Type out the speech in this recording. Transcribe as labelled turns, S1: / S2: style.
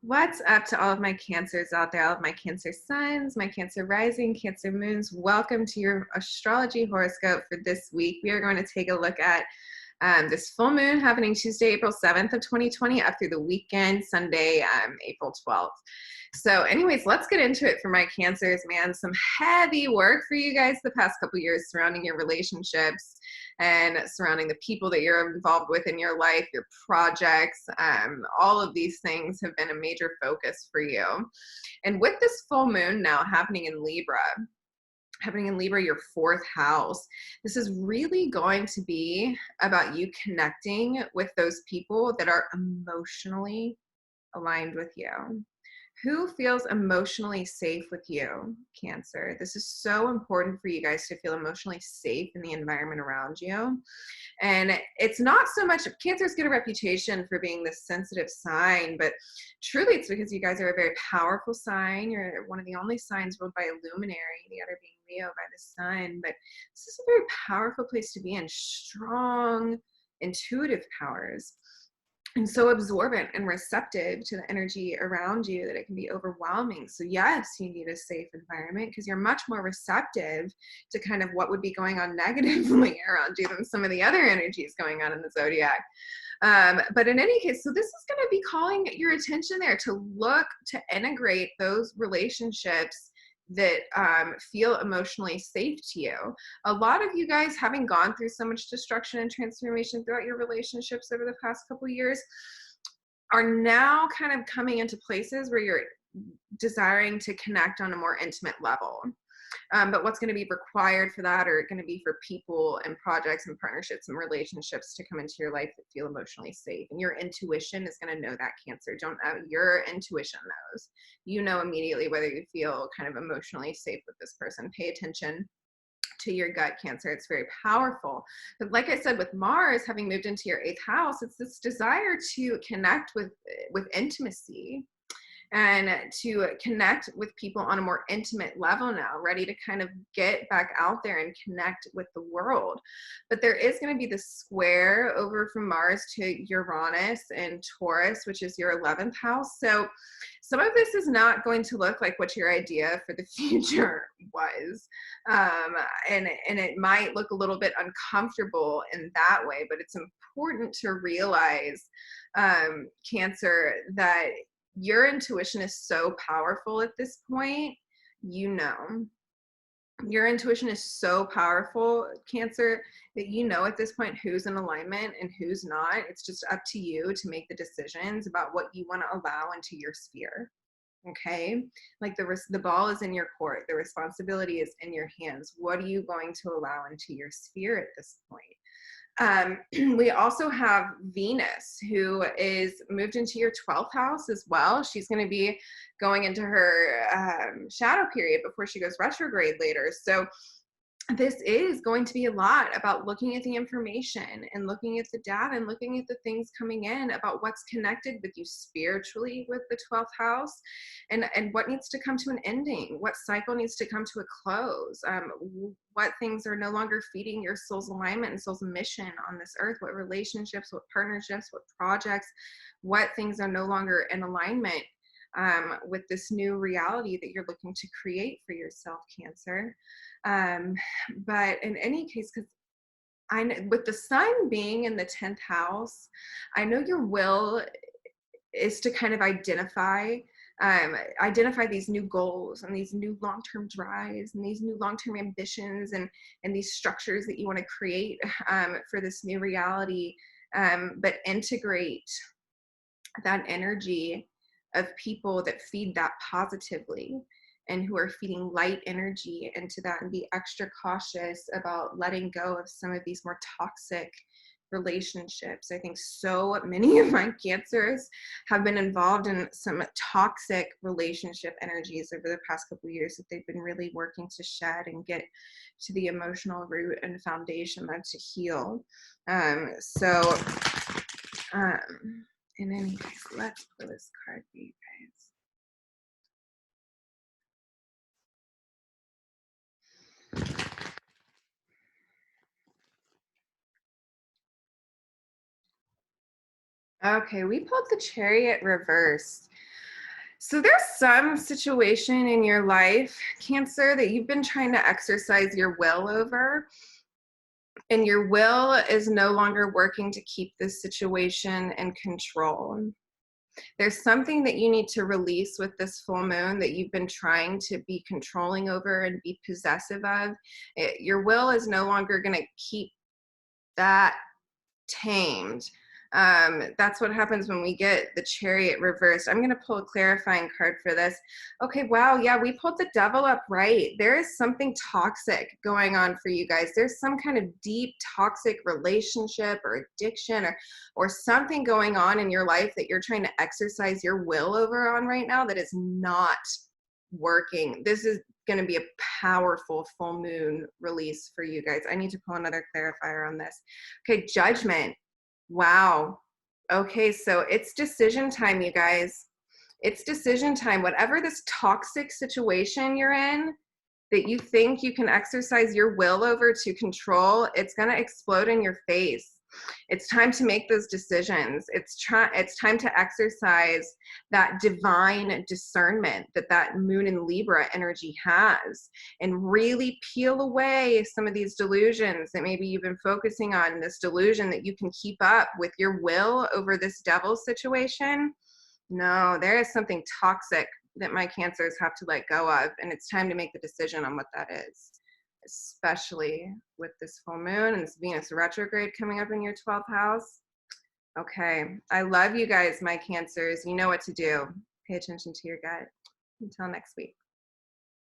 S1: What's up to all of my Cancers out there, all of my Cancer suns, my Cancer rising, Cancer moons? Welcome to your astrology horoscope for this week. We are going to take a look at this full moon happening Tuesday, April 7th of 2020 up through the weekend, Sunday, April 12th. So anyways, let's get into it for my Cancers, man. Some heavy work for you guys the past couple years surrounding your relationships and surrounding the people that you're involved with in your life, your projects. All of these things have been a major focus for you. And with this full moon now happening in Libra, your fourth house, this is really going to be about you connecting with those people that are emotionally aligned with you. Who feels emotionally safe with you, Cancer? This is so important for you guys to feel emotionally safe in the environment around you. And it's not so much, Cancers get a reputation for being this sensitive sign, but truly it's because you guys are a very powerful sign. You're one of the only signs ruled by a luminary, the other being Leo by the sun. But this is a very powerful place to be in, strong, intuitive powers. And so absorbent and receptive to the energy around you that it can be overwhelming. So yes, you need a safe environment because you're much more receptive to kind of what would be going on negatively around you than some of the other energies going on in the zodiac. But in any case, so this is going to be calling your attention there to look to integrate those relationships that feel emotionally safe to you. A lot of you guys, having gone through so much destruction and transformation throughout your relationships over the past couple years, are now kind of coming into places where you're desiring to connect on a more intimate level. But what's going to be required for that are going to be for people and projects and partnerships and relationships to come into your life that feel emotionally safe. And your intuition is going to know that, Cancer. Your intuition knows. You know immediately whether you feel kind of emotionally safe with this person. Pay attention to your gut, Cancer. It's very powerful. But like I said, with Mars having moved into your 8th house, it's this desire to connect with intimacy and to connect with people on a more intimate level now, ready to kind of get back out there and connect with the world. But there is going to be this square over from Mars to Uranus and Taurus, which is your 11th house. So some of this is not going to look like what your idea for the future was. And it might look a little bit uncomfortable in that way, but it's important to realize, Cancer, that your intuition is so powerful at this point. Your intuition is so powerful, Cancer, that at this point who's in alignment and who's not. It's just up to you to make the decisions about what you want to allow into your sphere. Okay, like the ball is in your court, the responsibility is in your hands. What are you going to allow into your sphere at this point? We also have Venus, who is moved into your 12th house as well. She's going to be going into her shadow period before she goes retrograde later. So this is going to be a lot about looking at the information and looking at the data and looking at the things coming in about what's connected with you spiritually with the 12th house, and what needs to come to an ending, what cycle needs to come to a close, what things are no longer feeding your soul's alignment and soul's mission on this earth, what relationships, what partnerships, what projects, what things are no longer in alignment with this new reality that you're looking to create for yourself, Cancer. But in any case, because with the sun being in the 10th house, I know your will is to kind of identify these new goals and these new long-term drives and these new long-term ambitions and these structures that you want to create for this new reality, but integrate that energy of people that feed that positively and who are feeding light energy into that, and be extra cautious about letting go of some of these more toxic relationships. I think so many of my Cancers have been involved in some toxic relationship energies over the past couple of years that they've been really working to shed and get to the emotional root and foundation and to heal. In any case, let's pull this card for you guys. Okay, we pulled the Chariot reversed. So there's some situation in your life, Cancer, that you've been trying to exercise your will over, and your will is no longer working to keep this situation in control. There's something that you need to release with this full moon that you've been trying to be controlling over and be possessive of. Your will is no longer going to keep that tamed. That's what happens when we get the Chariot reversed. I'm going to pull a clarifying card for this. Okay, wow, yeah, we pulled the Devil up right. There is something toxic going on for you guys. There's some kind of deep toxic relationship or addiction or something going on in your life that you're trying to exercise your will over on right now that is not working. This is going to be a powerful full moon release for you guys. I need to pull another clarifier on this. Okay, Judgment. Wow. Okay, so it's decision time, you guys. It's decision time. Whatever this toxic situation you're in that you think you can exercise your will over to control, it's going to explode in your face. It's time to make those decisions. It's time to exercise that divine discernment that moon in Libra energy has, and really peel away some of these delusions that maybe you've been focusing on, this delusion that you can keep up with your will over this devil situation. No, there is something toxic that my Cancers have to let go of, and it's time to make the decision on what that is, especially with this full moon and this Venus retrograde coming up in your 12th house. Okay, I love you guys, my Cancers. You know what to do. Pay attention to your gut. Until next week.